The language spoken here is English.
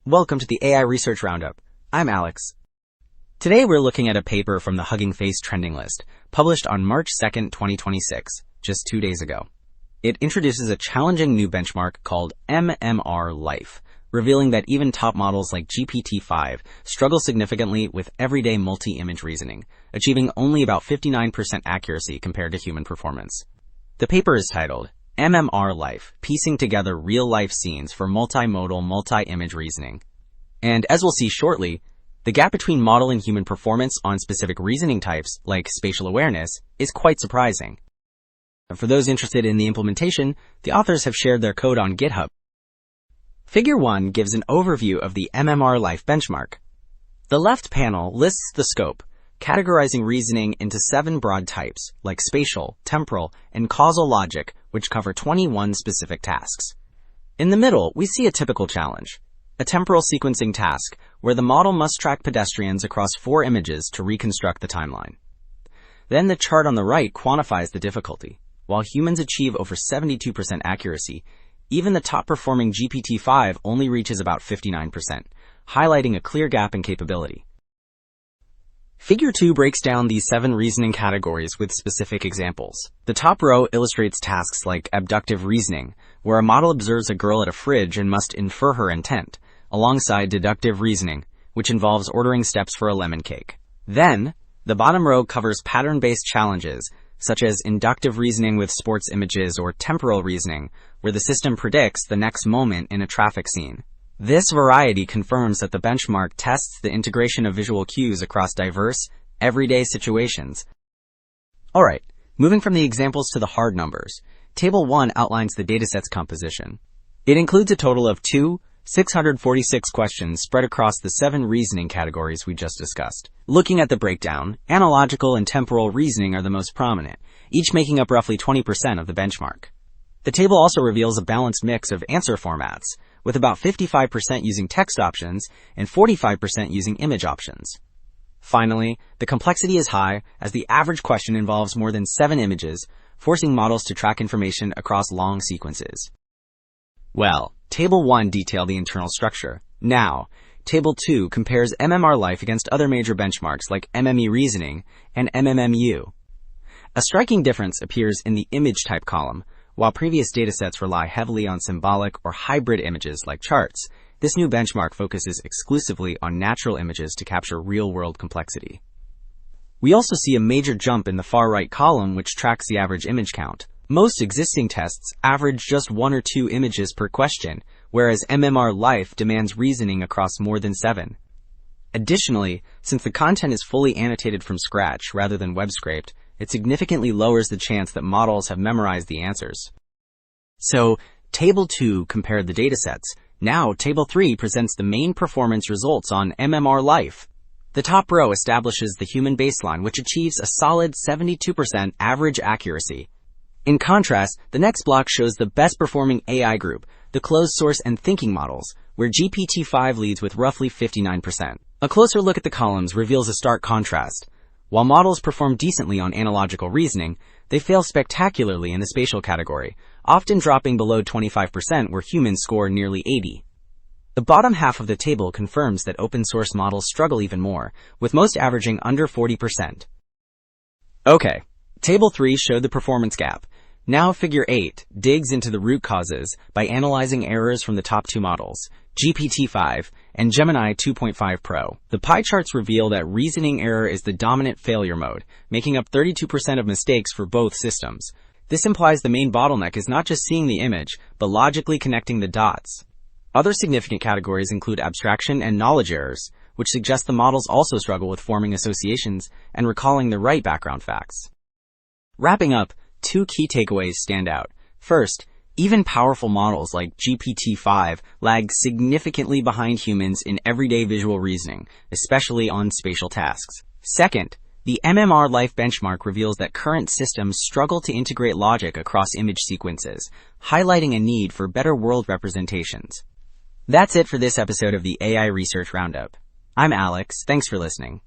Welcome to the AI Research Roundup. I'm Alex. Today we're looking at a paper from the Hugging Face trending list, published on March 2nd, 2026, just 2 days ago. It introduces a challenging new benchmark called MMR-Life, revealing that even top models like GPT-5 struggle significantly with everyday multi-image reasoning, achieving only about 59% accuracy compared to human performance. The paper is titled MMR-Life, Piecing Together Real-Life Scenes for Multimodal Multi-Image Reasoning. And as we'll see shortly, the gap between model and human performance on specific reasoning types, like spatial awareness, is quite surprising. For those interested in the implementation, the authors have shared their code on GitHub. Figure 1 gives an overview of the MMR-Life benchmark. The left panel lists the scope, categorizing reasoning into 7 broad types, like spatial, temporal, and causal logic, which cover 21 specific tasks. In the middle, we see a typical challenge, a temporal sequencing task, where the model must track pedestrians across 4 images to reconstruct the timeline. Then the chart on the right quantifies the difficulty. While humans achieve over 72% accuracy, even the top-performing GPT-5 only reaches about 59%, highlighting a clear gap in capability. Figure 2 breaks down these 7 reasoning categories with specific examples. The top row illustrates tasks like abductive reasoning, where a model observes a girl at a fridge and must infer her intent, alongside deductive reasoning, which involves ordering steps for a lemon cake. Then, the bottom row covers pattern-based challenges, such as inductive reasoning with sports images or temporal reasoning, where the system predicts the next moment in a traffic scene. This variety confirms that the benchmark tests the integration of visual cues across diverse, everyday situations. Alright, moving from the examples to the hard numbers, Table 1 outlines the dataset's composition. It includes a total of 646 questions spread across the 7 reasoning categories we just discussed. Looking at the breakdown, analogical and temporal reasoning are the most prominent, each making up roughly 20% of the benchmark. The table also reveals a balanced mix of answer formats, with about 55% using text options and 45% using image options. Finally, the complexity is high as the average question involves more than 7 images, forcing models to track information across long sequences. Well, Table 1 detailed the internal structure. Now, Table 2 compares MMR-Life against other major benchmarks like MME reasoning and MMMU. A striking difference appears in the image type column. While previous datasets rely heavily on symbolic or hybrid images like charts, this new benchmark focuses exclusively on natural images to capture real-world complexity. We also see a major jump in the far-right column, which tracks the average image count. Most existing tests average just 1 or 2 images per question, whereas MMR-Life demands reasoning across more than 7. Additionally, since the content is fully annotated from scratch rather than web-scraped, it significantly lowers the chance that models have memorized the answers. So, Table 2 compared the datasets. Now, Table 3 presents the main performance results on MMR-Life. The top row establishes the human baseline, which achieves a solid 72% average accuracy. In contrast, the next block shows the best-performing AI group, the closed-source and thinking models, where GPT-5 leads with roughly 59%. A closer look at the columns reveals a stark contrast. While models perform decently on analogical reasoning, they fail spectacularly in the spatial category, often dropping below 25% where humans score nearly 80%. The bottom half of the table confirms that open-source models struggle even more, with most averaging under 40%. Okay, Table 3 showed the performance gap. Now Figure 8 digs into the root causes by analyzing errors from the top 2 models, GPT-5 and Gemini 2.5 Pro. The pie charts reveal that reasoning error is the dominant failure mode, making up 32% of mistakes for both systems. This implies the main bottleneck is not just seeing the image, but logically connecting the dots. Other significant categories include abstraction and knowledge errors, which suggest the models also struggle with forming associations and recalling the right background facts. Wrapping up, 2 key takeaways stand out. First, even powerful models like GPT-5 lag significantly behind humans in everyday visual reasoning, especially on spatial tasks. Second, the MMR-Life benchmark reveals that current systems struggle to integrate logic across image sequences, highlighting a need for better world representations. That's it for this episode of the AI Research Roundup. I'm Alex. Thanks for listening.